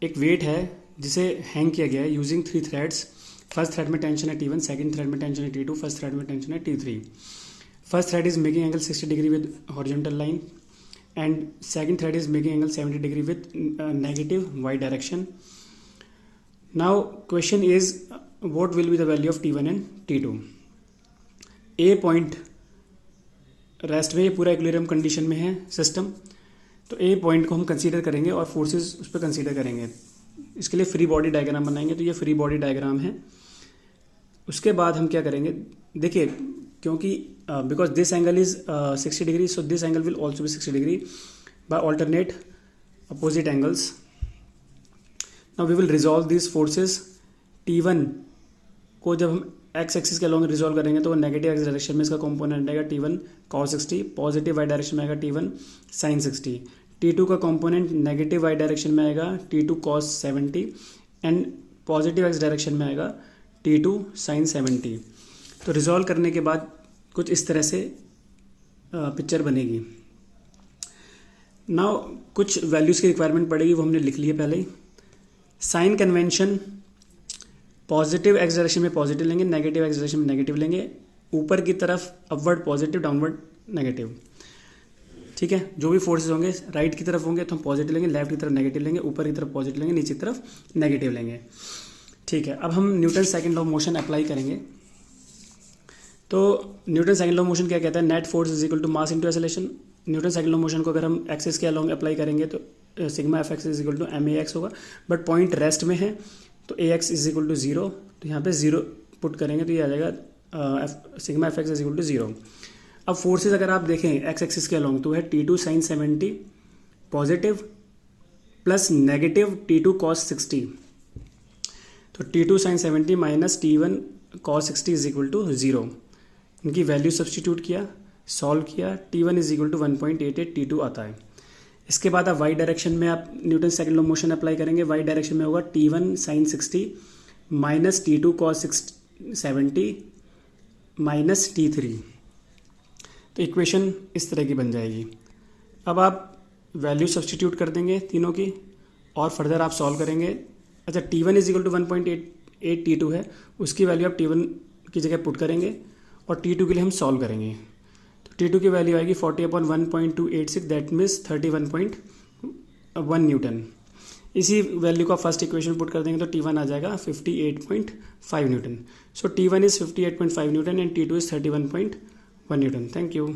एक वेट है जिसे हैंग किया गया है यूजिंग 3 थ्रेड्स। फर्स्ट थ्रेड में टेंशन है T1, सेकंड थ्रेड में टेंशन है T2, फर्स्ट थ्रेड में टेंशन है T3। First thread is making angle 60 degree with horizontal line and second thread is making angle 70 degree with negative y direction. Now question is what will be the value of T1 and T2। A point rest में, ये पूरा equilibrium condition में है system, तो ए point को हम consider करेंगे और फोर्सेस उस पर कंसीडर करेंगे। इसके लिए फ्री बॉडी डायग्राम बनाएंगे, तो ये फ्री बॉडी डायग्राम है। उसके बाद हम क्या करेंगे, देखिए क्योंकि because this angle is 60 degree, so this angle will also be 60 degree by alternate opposite angles. Now we will resolve this forces. T1 को जब हम एक्स एक्सिस के अलॉन्ग रिजॉल्व करेंगे तो वो नेगेटिव एक्स डायरेक्शन में इसका कंपोनेंट आएगा T1 cos 60, positive Y direction में आएगा T1 sin 60। T2 का कंपोनेंट नेगेटिव वाई डायरेक्शन में आएगा T2 cos 70 and positive X direction में आएगा T2 sin 70। तो रिजॉल्व करने के बाद कुछ इस तरह से पिक्चर बनेगी। नाउ कुछ वैल्यूज़ की रिक्वायरमेंट पड़ेगी, वो हमने लिख ली है पहले ही। Sign convention, positive X direction में पॉजिटिव लेंगे, नेगेटिव एक्स डायरेक्शन में नेगेटिव लेंगे, ऊपर की तरफ अपवर्ड पॉजिटिव, डाउनवर्ड नेगेटिव। ठीक है, जो भी फोर्सेस होंगे राइट की तरफ होंगे तो हम पॉजिटिव लेंगे, लेफ्ट की तरफ नेगेटिव लेंगे, ऊपर की तरफ पॉजिटिव लेंगे, नीचे की तरफ नेगेटिव लेंगे। ठीक है, अब हम Newton second law of motion apply करेंगे। तो Newton second law of motion क्या कहता है, net force is equal to mass into acceleration. Newton second law of motion को अगर हम एक्सिस के अलॉन्ग अप्लाई करेंगे तो sigma F X is equal to M A X होगा, बट पॉइंट रेस्ट में है तो A X is equal to 0, तो यहाँ पे 0 पुट करेंगे तो ये आ जाएगा sigma F X is equal to 0। अब फोर्सेस अगर आप देखें एक्स एक्सिस के अलॉन्ग तो है T2 sin 70 positive plus negative T2 cos 60, तो T2 sin 70 minus T1 cos 60 is equal to 0। इनकी वैल्यू सब्सटीट्यूट किया, सॉल्व किया, T1 is equal to 1.88 T2 आता है। इसके बाद आप वाई डायरेक्शन में आप Newton second law of motion apply करेंगे। वाई डायरेक्शन में होगा T1 sin 60 minus T2 cos 70 minus T3। तो इक्वेशन इस तरह की बन जाएगी। अब आप वैल्यू सब्सटीट्यूट कर देंगे तीनों की और फर्दर आप सॉल्व करेंगे। अच्छा, T1 is equal to 1.88 T2 है, उसकी वैल्यू आप T1 की जगह पुट करेंगे और T2 के लिए हम सॉल्व करेंगे। T2 की वैल्यू आएगी 40/1.286, दैट मीन्स 31.1 न्यूटन। इसी वैल्यू को फर्स्ट इक्वेशन पुट कर देंगे तो T1 आ जाएगा 58.5 Newton. So T1 is 58.5 Newton and T2 is 31.1 Newton. Thank you.